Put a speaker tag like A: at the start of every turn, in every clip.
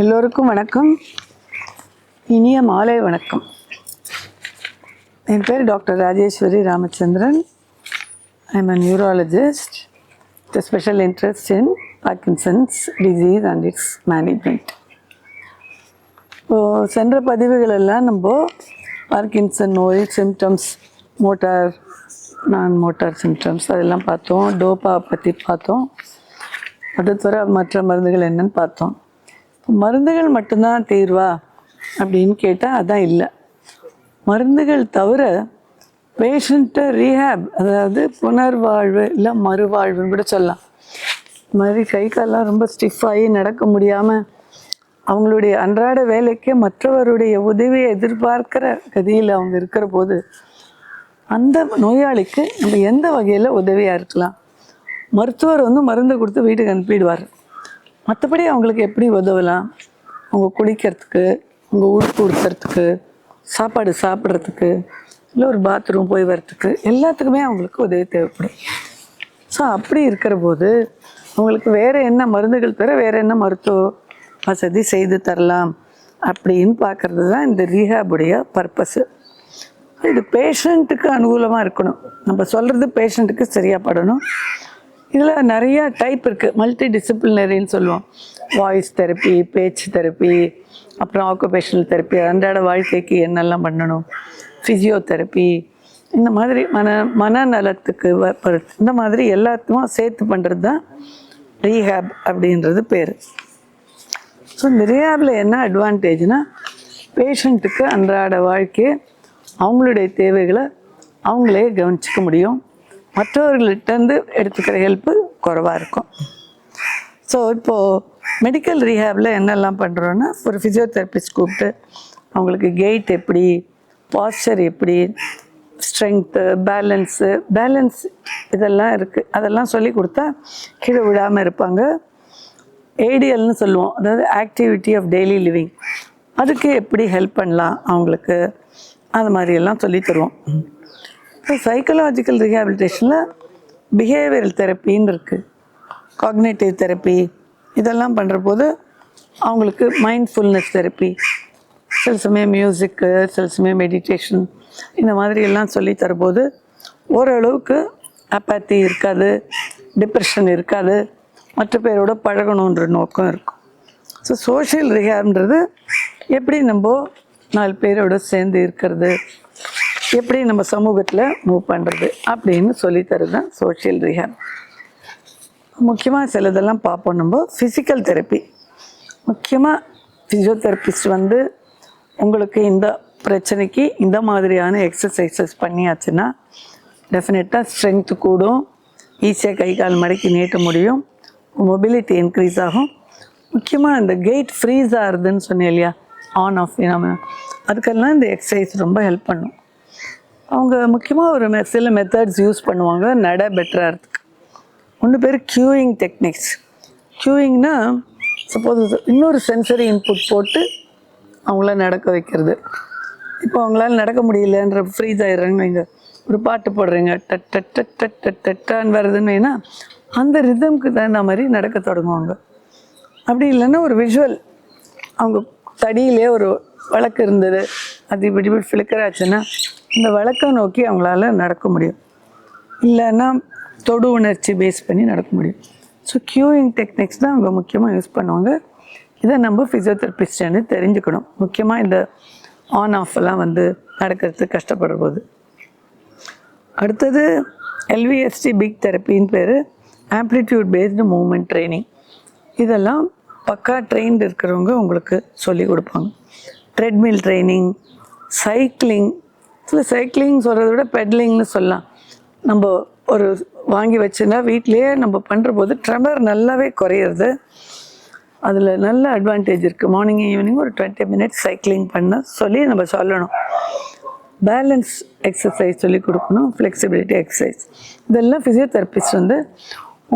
A: எல்லோருக்கும் வணக்கம். இனிய மாலை வணக்கம். என் பேர் doctor Rajeswari Ramachandran. I am a neurologist with a special interest in Parkinson's disease and its management. இப்போது சென்ற பதிவுகளெல்லாம் நம்ம பார்க்கின்சன் நோய் சிம்டம்ஸ், மோட்டார் நான் மோட்டார் சிம்டம்ஸ் அதெல்லாம் பார்த்தோம். டோப்பா பற்றி பார்த்தோம். அது தவிர மற்ற மருந்துகள் என்னன்னு பார்த்தோம். மருந்துகள் மட்டும்தான் தீர்வா அப்படின்னு கேட்டால் அதான் இல்லை. மருந்துகள் தவிர பேஷண்ட்டை ரீஹேப், அதாவது புனர்வாழ்வு இல்லை மறுவாழ்வுன்னு கூட சொல்லலாம். இது மாதிரி கை காலெலாம் ரொம்ப ஸ்டிஃபாகி நடக்க முடியாமல் அவங்களுடைய அன்றாட வேலைக்கு மற்றவருடைய உதவியை எதிர்பார்க்கிற கதியில் அவங்க இருக்கிற போது அந்த நோயாளிக்கு நம்ம எந்த வகையில் உதவியாக இருக்கலாம்? மருத்துவர் மருந்து கொடுத்து வீட்டுக்கு அனுப்பிடுவார். மற்றபடி அவங்களுக்கு எப்படி உதவலாம்? அவங்க குளிக்கிறதுக்கு, அவங்க உடுப்பு உடுத்துறதுக்கு, சாப்பாடு சாப்பிட்றதுக்கு, இல்லை ஒரு பாத்ரூம் போய் வர்றதுக்கு, எல்லாத்துக்குமே அவங்களுக்கு உதவி தேவைப்படும். ஸோ அப்படி இருக்கிற போது அவங்களுக்கு வேறு என்ன மருந்துகள் தவிர வேறு என்ன மருத்துவ வசதி செய்து தரலாம் அப்படின்னு பார்க்குறது தான் இந்த ரீஹேபுடைய பர்பஸ்ஸு. இது பேஷண்ட்டுக்கு அனுகூலமாக இருக்கணும். நம்ம சொல்கிறது பேஷண்ட்டுக்கு சரியாக படணும். இதில் நிறையா டைப் இருக்குது. மல்டி டிசிப்ளினரின்னு சொல்லுவோம். வாய்ஸ் தெரப்பி, பேச்சு தெரப்பி, அப்புறம் ஆக்குபேஷனல் தெரப்பி, அன்றாட வாழ்க்கைக்கு என்னெல்லாம் பண்ணணும், ஃபிசியோதெரப்பி, இந்த மாதிரி மனநலத்துக்கு இந்த மாதிரி எல்லாத்துக்கும் சேர்த்து பண்ணுறது தான் ரீஹேப் அப்படின்றது பேர். ஸோ இந்த ரீஹேபில் என்ன அட்வான்டேஜ்னால் பேஷண்ட்டுக்கு அன்றாட வாழ்க்கையை அவங்களுடைய தேவைகளை அவங்களே கவனிச்சிக்க முடியும். மற்றவர்கள்ட்டேருந்து எடுத்துக்கிற ஹெல்ப்பு குறைவாக இருக்கும். ஸோ இப்போது மெடிக்கல் ரீஹேபில் என்னெல்லாம் பண்ணுறோன்னா, ஒரு ஃபிசியோதெரபிஸ்ட் கூப்பிட்டு அவங்களுக்கு கெயிட் எப்படி, பாஸ்டர் எப்படி, ஸ்ட்ரென்த்து, பேலன்ஸ் இதெல்லாம் இருக்குது. அதெல்லாம் சொல்லி கொடுத்தா கீழே விடாமல் இருப்பாங்க. ஏடிஎல்னு சொல்லுவோம், அதாவது ஆக்டிவிட்டி ஆஃப் டெய்லி லிவிங், அதுக்கு எப்படி ஹெல்ப் பண்ணலாம் அவங்களுக்கு, அது மாதிரியெல்லாம் சொல்லி தருவோம். இப்போ சைக்கலாஜிக்கல் ரீஹேபிலிட்டேஷனில் பிஹேவியரல் தெரப்பின்னு இருக்குது, காக்னேட்டிவ் தெரப்பி, இதெல்லாம் பண்ணுற போது அவங்களுக்கு மைண்ட்ஃபுல்னஸ் தெரப்பி, சில சமயம் மியூசிக்கு, சில சமயம் மெடிடேஷன், இந்த மாதிரி எல்லாம் சொல்லி தரும்போது ஓரளவுக்கு அப்பாத்தி இருக்காது, டிப்ரெஷன் இருக்காது, மற்ற பேரோட பழகணுன்ற நோக்கம் இருக்கும். ஸோ சோஷியல் ரீஹேப்ன்றது எப்படி நம்ம 4 பேரோட சேர்ந்து இருக்கிறது, எப்படி நம்ம சமூகத்தில் மூவ் பண்ணுறது அப்படின்னு சொல்லித்தரது தான் சோஷியல் ரீஹேப். முக்கியமாக சிலதெல்லாம் பார்ப்போம். நம்ம ஃபிசிக்கல் தெரப்பி, முக்கியமாக ஃபிசியோதெரபிஸ்ட் உங்களுக்கு இந்த பிரச்சனைக்கு இந்த மாதிரியான எக்ஸசைசஸ் பண்ணியாச்சுன்னா டெஃபினட்டாக ஸ்ட்ரென்த்து கூடும், ஈஸியாக கை கால் மடக்கி நீட்ட முடியும், மொபிலிட்டி இன்க்ரீஸ் ஆகும். முக்கியமாக இந்த கெயிட் ஃப்ரீஸ் ஆகுதுன்னு சொன்னேன் இல்லையா, ஆன் ஆஃப் நம்ம, அதுக்கெல்லாம் இந்த எக்ஸசைஸ் ரொம்ப ஹெல்ப் பண்ணும். அவங்க முக்கியமாக ஒரு சில மெத்தட்ஸ் யூஸ் பண்ணுவாங்க நட பெட்டராக இருக்குது. ஒன்று பேர் க்யூயிங் டெக்னிக்ஸ். க்யூயிங்னா சப்போஸ் இன்னொரு சென்சரி இன்புட் போட்டு அவங்கள நடக்க வைக்கிறது. இப்போ அவங்களால நடக்க முடியலன்ற ஃப்ரீஸ் ஆகிடுறாங்க. நீங்கள் ஒரு பாட்டு போடுறீங்க, டட் டட் டட் டட் டட் டட்டான்னு வருதுன்னு வேணா அந்த ரிதம்க்கு தகுந்த மாதிரி நடக்க தொடங்குவாங்க. அப்படி இல்லைன்னா ஒரு விஷுவல், அவங்க தடியிலே ஒரு வழக்கு இருந்தது, அது இப்படி இப்படி ஃபிளிக்கர் ஆச்சுன்னா இந்த வழக்கை நோக்கி அவங்களால நடக்க முடியும். இல்லைன்னா தொடு உணர்ச்சி பேஸ் பண்ணி நடக்க முடியும். ஸோ க்யூயிங் டெக்னிக்ஸ் தான் அவங்க முக்கியமாக யூஸ் பண்ணுவாங்க. இதை நம்ம ஃபிசியோதெரபிஸ்ட்னு தெரிஞ்சுக்கணும். முக்கியமாக இந்த ஆன் ஆஃப் எல்லாம் நடக்கிறதுக்கு கஷ்டப்படுற போது. அடுத்தது எல்விஎஸ்டி பிக் தெரப்பின்னு பேர், ஆம்ப்ளிடியூட் பேஸ்டு மூவ்மெண்ட் ட்ரைனிங். இதெல்லாம் பக்கா ட்ரெயின்டு இருக்கிறவங்க உங்களுக்கு சொல்லி கொடுப்பாங்க. ட்ரெட்மில் ட்ரைனிங், சைக்கிளிங், சில சைக்கிளிங் சொல்கிறத விட பெட்லிங்னு சொல்லலாம். நம்ம ஒரு வாங்கி வச்சுன்னா வீட்லேயே நம்ம பண்ணுற போது ட்ரெமர் நல்லாவே குறையிறது. அதில் நல்ல அட்வான்டேஜ் இருக்குது. மார்னிங் ஈவினிங் ஒரு 20 minutes சைக்கிளிங் பண்ண சொல்லி நம்ம சொல்லணும். பேலன்ஸ் எக்ஸசைஸ் சொல்லி கொடுக்கணும், ஃப்ளெக்சிபிலிட்டி எக்ஸசைஸ், இதெல்லாம் ஃபிசியோதெரபிஸ்ட்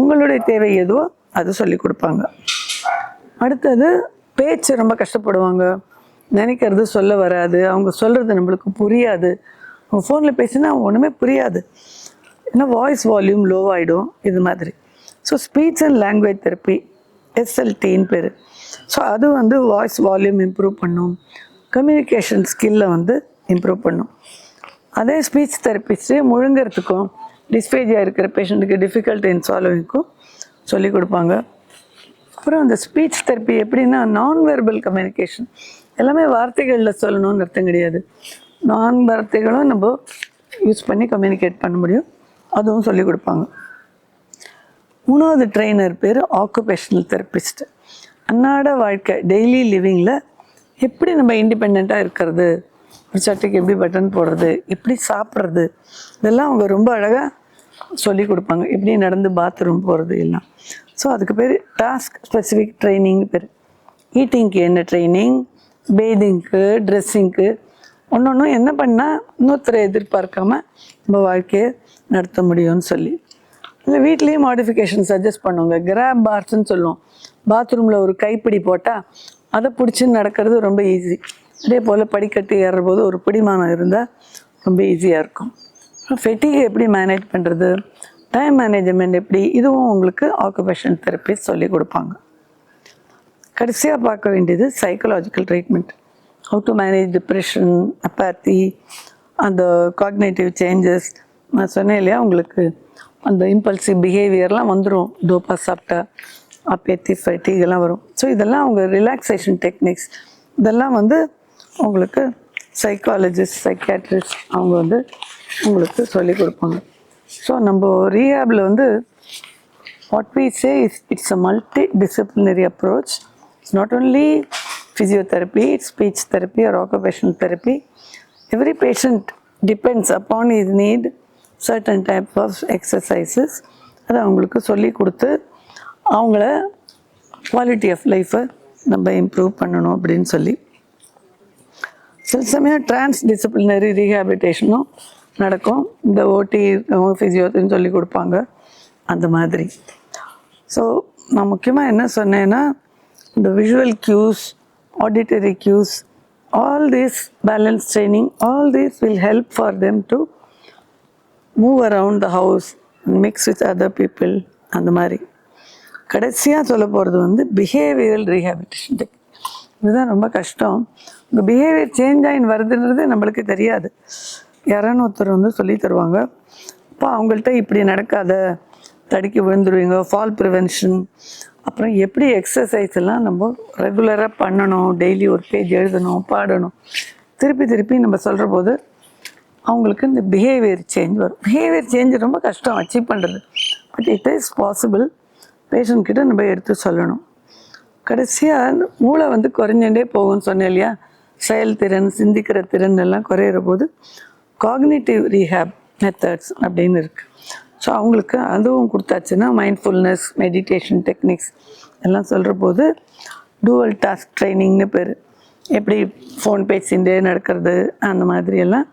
A: உங்களுடைய தேவை எதுவோ அது சொல்லி கொடுப்பாங்க. அடுத்தது பேச்சு ரொம்ப கஷ்டப்படுவாங்க, நினைக்கிறது சொல்ல வராது, அவங்க சொல்கிறது நம்மளுக்கு புரியாது. அவங்க ஃபோனில் பேசினா அவங்க ஒன்றுமே புரியாது, ஏன்னா வாய்ஸ் வால்யூம் லோ ஆகிடும். இது மாதிரி so speech and language therapy, எஸ்எல்டின்னு பேர். ஸோ அது வந்து வாய்ஸ் வால்யூம் இம்ப்ரூவ் பண்ணும், கம்யூனிகேஷன் ஸ்கில்லை வந்து இம்ப்ரூவ் பண்ணும். அதே ஸ்பீச் தெரப்பிஸ்ட்டு முழுங்கிறதுக்கும் டிஸ்பேஜியா இருக்கிற பேஷண்ட்டுக்கு டிஃபிகல்ட் இன் சால்விங்க்கும் சொல்லிக் கொடுப்பாங்க. அப்புறம் அந்த ஸ்பீச் தெரப்பி எப்படின்னா நான் வெர்பல் கம்யூனிகேஷன், எல்லாமே வார்த்தைகளில் சொல்லணும்னு அர்த்தம் கிடையாது. நான் வார்த்தைகளும் நம்ம யூஸ் பண்ணி கம்யூனிகேட் பண்ண முடியும், அதுவும் சொல்லிக் கொடுப்பாங்க. 3வது ட்ரெயினர் பேர் ஆக்குபேஷனல் தெரப்பிஸ்ட். அன்னாட வாழ்க்கை டெய்லி லிவிங்கில் எப்படி நம்ம இண்டிபெண்ட்டாக இருக்கிறது, ஒரு சட்டைக்கு எப்படி பட்டன் போடுறது, எப்படி சாப்பிட்றது, இதெல்லாம் அவங்க ரொம்ப அழகாக சொல்லி கொடுப்பாங்க. எப்படி நடந்து பாத்ரூம் போகிறது எல்லாம். ஸோ அதுக்கு பேர் டாஸ்க் ஸ்பெசிஃபிக் ட்ரைனிங் பேர். ஈட்டிங்க்கு என்ன ட்ரைனிங், பேதிங்க்கு, ட்ரெஸ்ஸிங்க்கு, ஒன்று என்ன பண்ணால் இன்னொருத்தரை எதிர்பார்க்காம நம்ம வாழ்க்கையை நடத்த முடியும்னு சொல்லி. இல்லை வீட்லேயும் மாடிஃபிகேஷன் சஜஸ்ட் பண்ணுவாங்க. கிராப் பார்ஸ்ன்னு சொல்லுவோம். பாத்ரூமில் ஒரு கைப்பிடி போட்டால் அதை பிடிச்சி நடக்கிறது ரொம்ப ஈஸி. அதே போல் படிக்கட்டு ஏறும்போது ஒரு பிடிமானம் இருந்தால் ரொம்ப ஈஸியாக இருக்கும். ஃபெட்டிகை எப்படி மேனேஜ் பண்ணுறது, டைம் மேனேஜ்மெண்ட் எப்படி, இதுவும் உங்களுக்கு ஆக்குபேஷன் தெரப்பிஸ்ட் சொல்லி கொடுப்பாங்க. கடைசியாக பார்க்க வேண்டியது psychological treatment. How to manage depression, apathy, அந்த காக்னேட்டிவ் சேஞ்சஸ். நான் சொன்னேன் இல்லையா, உங்களுக்கு அந்த இம்பல்சிவ் பிஹேவியர்லாம் வந்துடும் டோப்பா சாப்பிட்டா, அப்பேத்தி ஃபெட்டிக் எல்லாம் வரும். ஸோ இதெல்லாம் அவங்க ரிலாக்ஸேஷன் டெக்னிக்ஸ், இதெல்லாம் வந்து உங்களுக்கு சைக்காலஜிஸ்ட், சைக்கியாட்ரிஸ்ட் அவங்க வந்து உங்களுக்கு சொல்லிக் கொடுப்பாங்க. ஸோ நம்ம ரீஹேபில் வந்து what we say is it's a multidisciplinary approach. It's not only physiotherapy, it's speech therapy or occupational therapy. Every patient depends upon his need certain type of exercises. அதை அவங்களுக்கு சொல்லி கொடுத்து அவங்கள குவாலிட்டி ஆஃப் லைஃப்பை நம்ம improve பண்ணணும் அப்படின்னு சொல்லி. சில சமயம் டிரான்ஸ் டிசிப்ளினரி ரீஹேபிலிட்டேஷனும் நடக்கும். இந்த ஓடி ஃபிசியோதெரபின்னு சொல்லி கொடுப்பாங்க அந்த மாதிரி. ஸோ நான் முக்கியமாக என்ன சொன்னேன்னா, இந்த visual cues, auditory cues, all this balance training, all this will help for them to move around the house, mix with other people அந்த மாதிரி. கடைசியாக சொல்ல போகிறது வந்து பிஹேவியரல் ரீஹேபிலிட்டேஷன் டெக்னிக். இதுதான் ரொம்ப கஷ்டம். உங்கள் பிஹேவியர் சேஞ்ச் ஆகின்னு வருதுன்றது நம்மளுக்கு தெரியாது. யாரானு ஒருத்தர் வந்து சொல்லி தருவாங்க. அப்போ அவங்கள்ட்ட இப்படி நடக்காத, தடுக்கி விழுந்துருவீங்க, ஃபால் ப்ரிவென்ஷன், அப்புறம் எப்படி எக்ஸசைஸ் எல்லாம் நம்ம ரெகுலராக பண்ணணும், டெய்லி ஒரு பேஜ் எழுதணும், பாடணும், திருப்பி திருப்பி நம்ம சொல்கிற போது அவங்களுக்கு இந்த பிஹேவியர் சேஞ்ச் வரும். பிஹேவியர் சேஞ்ச் ரொம்ப கஷ்டம் அச்சீவ் பண்ணுறது, பட் இட் இஸ் பாசிபிள். பேஷண்ட்கிட்ட நம்ம எடுத்து சொல்லணும். கடைசியாக மூளை வந்து குறைஞ்சுட்டே போகும்னு சொன்னேன் இல்லையா, செயல்திறன், சிந்திக்கிற திறன் எல்லாம் குறையிற போது காக்னிட்டிவ் ரீஹேப் மெத்தட்ஸ் அப்படின்னு இருக்குது. ஸோ அவங்களுக்கு அதுவும் கொடுத்தாச்சுன்னா மைண்ட்ஃபுல்னஸ், மெடிடேஷன் டெக்னிக்ஸ் எல்லாம் சொல்கிற போது டூவல் டாஸ்க் ட்ரைனிங்னு பேர். எப்படி ஃபோன் பேசிகிட்டே நடக்கிறது அந்த மாதிரியெல்லாம்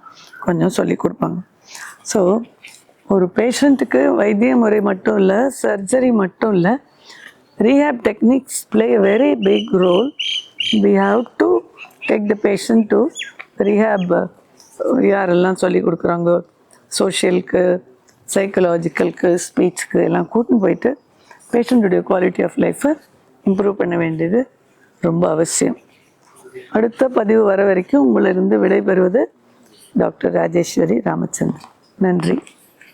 A: கொஞ்சம் சொல்லி கொடுப்பாங்க. ஸோ ஒரு பேஷண்ட்டுக்கு வைத்திய முறை மட்டும் இல்லை, சர்ஜரி மட்டும் இல்லை, rehab techniques play a very big role. We have to take the patient to rehab. யாரெல்லாம் சொல்லி கொடுக்குறாங்க, சோஷியலுக்கு, சைக்கலாஜிக்கலுக்கு, ஸ்பீச்சுக்கு எல்லாம் கூட்டின்னு போயிட்டு பேஷண்ட்டுடைய குவாலிட்டி ஆஃப் லைஃப்பை இம்ப்ரூவ் பண்ண வேண்டியது ரொம்ப அவசியம். அடுத்த பதிவு வர வரைக்கும் உங்களிருந்து விடைபெறுவது டாக்டர் ராஜேஸ்வரி ராமச்சந்திரன். நன்றி.